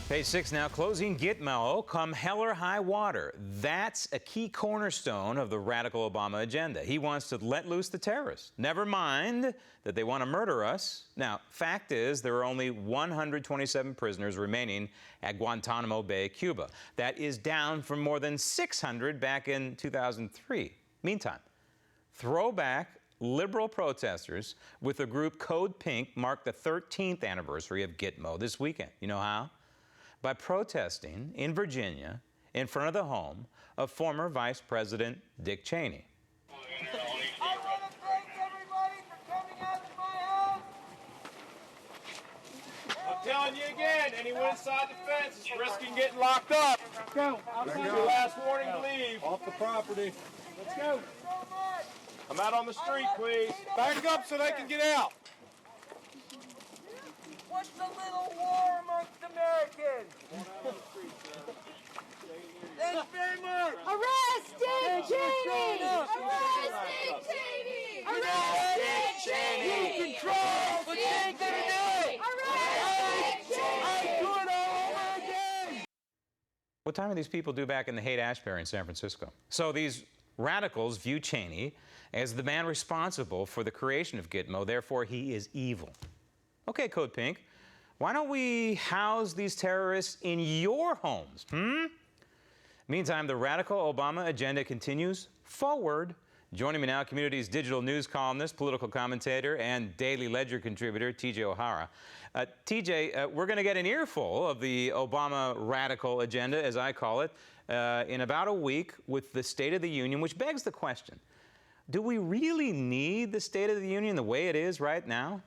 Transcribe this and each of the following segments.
Page 6 now, closing Gitmo come hell or high water. That's a key cornerstone of the radical Obama agenda. He wants to let loose the terrorists. Never mind that they want to murder us. Now, fact is, there are only 127 prisoners remaining at Guantanamo Bay, Cuba. That is down from more than 600 back in 2003. Meantime, throwback liberal protesters with the group Code Pink marked the 13th anniversary of Gitmo this weekend. You know how? By protesting in Virginia in front of the home of former Vice President Dick Cheney. I want to thank everybody for coming out to my house. I'm telling you again, anyone inside the fence is risking getting locked up. Let's go. This is your last warning to leave. Off the property. Let's go. Thank you so much. I'm out on the street, please. Back up so they can get out. What's the little war amongst Americans? Thanks very much. Arrest Dick Cheney! Arrest Dick Cheney! Arrest Dick Cheney! You control, but you ain't gonna do it. Arrest Dick Cheney! I do it all over again. What time are these people due back in the Haight-Ashbury in San Francisco? So these radicals view Cheney as the man responsible for the creation of Gitmo, therefore he is evil. Okay, Code Pink, why don't we house these terrorists in your homes, Meantime, the radical Obama agenda continues forward. Joining me now, Community's digital news columnist, political commentator, and Daily Ledger contributor, T.J. O'Hara. T.J., we're going to get an earful of the Obama radical agenda, as I call it, in about a week with the State of the Union, which begs the question, do we really need the State of the Union the way it is right now?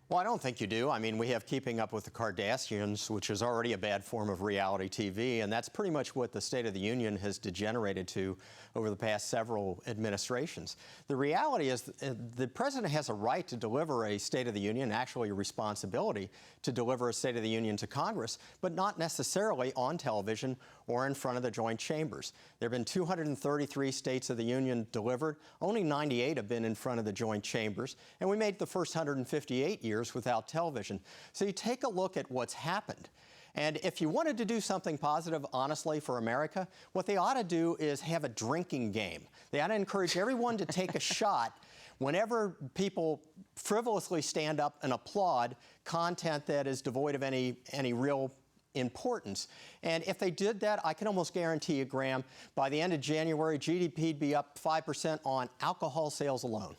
Well, I don't think you do. I mean, we have Keeping Up with the Kardashians, which is already a bad form of reality TV, and that's pretty much what the State of the Union has degenerated to over the past several administrations. The reality is the president has a right to deliver a State of the Union, actually a responsibility to deliver a State of the Union to Congress, but not necessarily on television or in front of the joint chambers. There have been 233 States of the Union delivered. Only 98 have been in front of the joint chambers, and we made the first 158 years without television. So you take a look at what's happened. And if you wanted to do something positive, honestly, for America, what they ought to do is have a drinking game. They ought to encourage everyone to take a shot whenever people frivolously stand up and applaud content that is devoid of any real importance. And if they did that, I can almost guarantee you, Graham, by the end of January, GDP'd be up 5% on alcohol sales alone.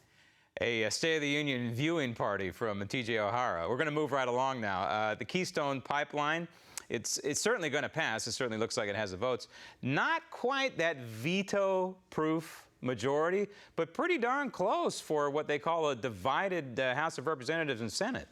A State of the Union viewing party from T.J. O'Hara. We're going to move right along now. The Keystone Pipeline, it's certainly going to pass. It certainly looks like it has the votes. Not quite that veto-proof majority, but pretty darn close for what they call a divided House of Representatives and Senate.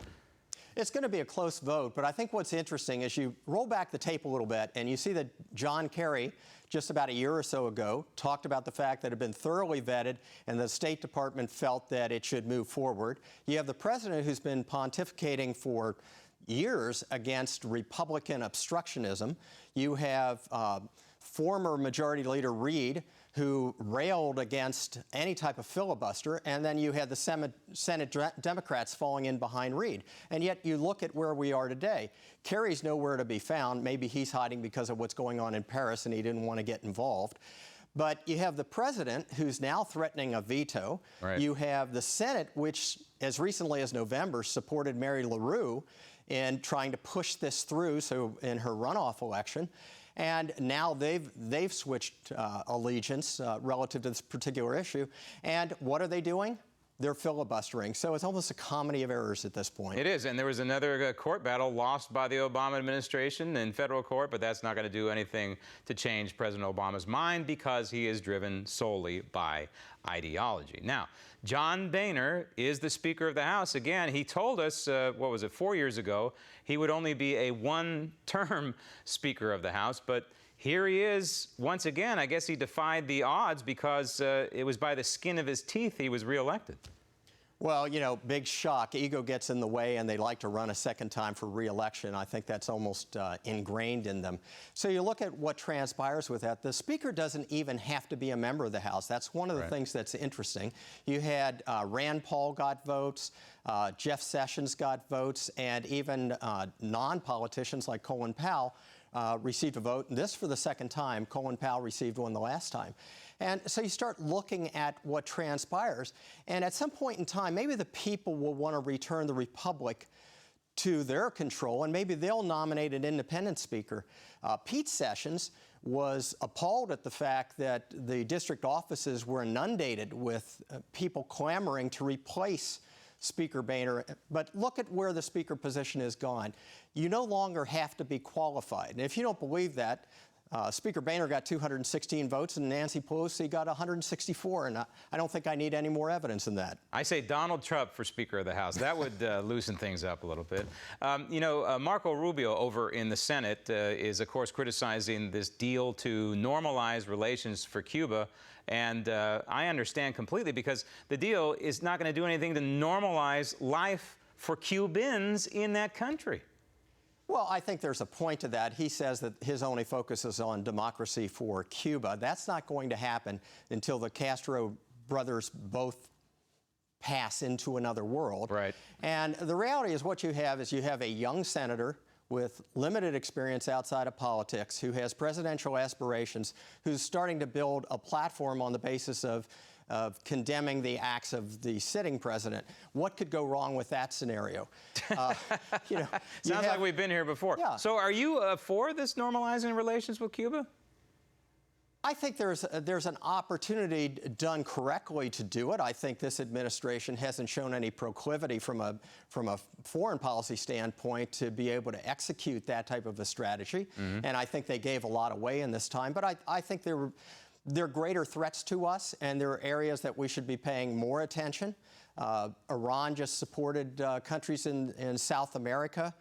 It's going to be a close vote, but I think what's interesting is you roll back the tape a little bit and you see that John Kerry, just about a year or so ago, talked about the fact that it had been thoroughly vetted and the State Department felt that it should move forward. You have the president who's been pontificating for years against Republican obstructionism. You have former Majority Leader Reid, who railed against any type of filibuster, and then you had the Senate Democrats falling in behind Reid. And yet you look at where we are today. Kerry's nowhere to be found. Maybe he's hiding because of what's going on in Paris and he didn't want to get involved. But you have the president who's now threatening a veto. Right. You have the Senate, which as recently as November supported Mary LaRue in trying to push this through, so in her runoff election. And now they've switched allegiance relative to this particular issue. And what are they doing? They're filibustering. So it's almost a comedy of errors at this point. It is, and there was another court battle lost by the Obama administration in federal court, but that's not going to do anything to change President Obama's mind because he is driven solely by ideology. Now, John Boehner is the Speaker of the House. Again, he told us, 4 years ago, he would only be a one-term Speaker of the House, but here he is once again. I guess he defied the odds because it was by the skin of his teeth he was reelected. Well, you know, big shock. Ego gets in the way, and they like to run a second time for re-election. I think that's almost ingrained in them. So you look at what transpires with that. The Speaker doesn't even have to be a member of the House. That's one of the things that's interesting. You had Rand Paul got votes, Jeff Sessions got votes, and even non-politicians like Colin Powell received a vote. And this for the second time. Colin Powell received one the last time. And so you start looking at what transpires, and at some point in time, maybe the people will want to return the Republic to their control, and maybe they'll nominate an independent speaker. Pete Sessions was appalled at the fact that the district offices were inundated with people clamoring to replace Speaker Boehner, but look at where the Speaker position has gone. You no longer have to be qualified. And if you don't believe that, Speaker Boehner got 216 votes and Nancy Pelosi got 164, and I don't think I need any more evidence than that. I say Donald Trump for Speaker of the House. That would loosen things up a little bit. Marco Rubio over in the Senate is, of course, criticizing this deal to normalize relations for Cuba. And I understand completely, because the deal is not going to do anything to normalize life for Cubans in that country. Well, I think there's a point to that. He says that his only focus is on democracy for Cuba. That's not going to happen until the Castro brothers both pass into another world. Right. And the reality is what you have is you have a young senator with limited experience outside of politics who has presidential aspirations, who's starting to build a platform on the basis of condemning the acts of the sitting president. What could go wrong with that scenario? Sounds like we've been here before. Yeah. So are you for this normalizing relations with Cuba? I think there's an opportunity done correctly to do it. I think this administration hasn't shown any proclivity from a foreign policy standpoint to be able to execute that type of a strategy. And I think they gave a lot away in this time. But I think there are greater threats to us, and there are areas that we should be paying more attention. Iran just supported countries in South America,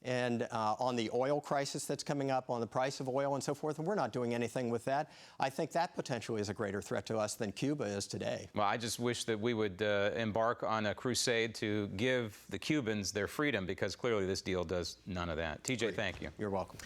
and on the oil crisis that's coming up, on the price of oil and so forth, and we're not doing anything with that. I think that potentially is a greater threat to us than Cuba is today. Well, I just wish that we would embark on a crusade to give the Cubans their freedom, because clearly this deal does none of that. TJ, thank you. You're welcome.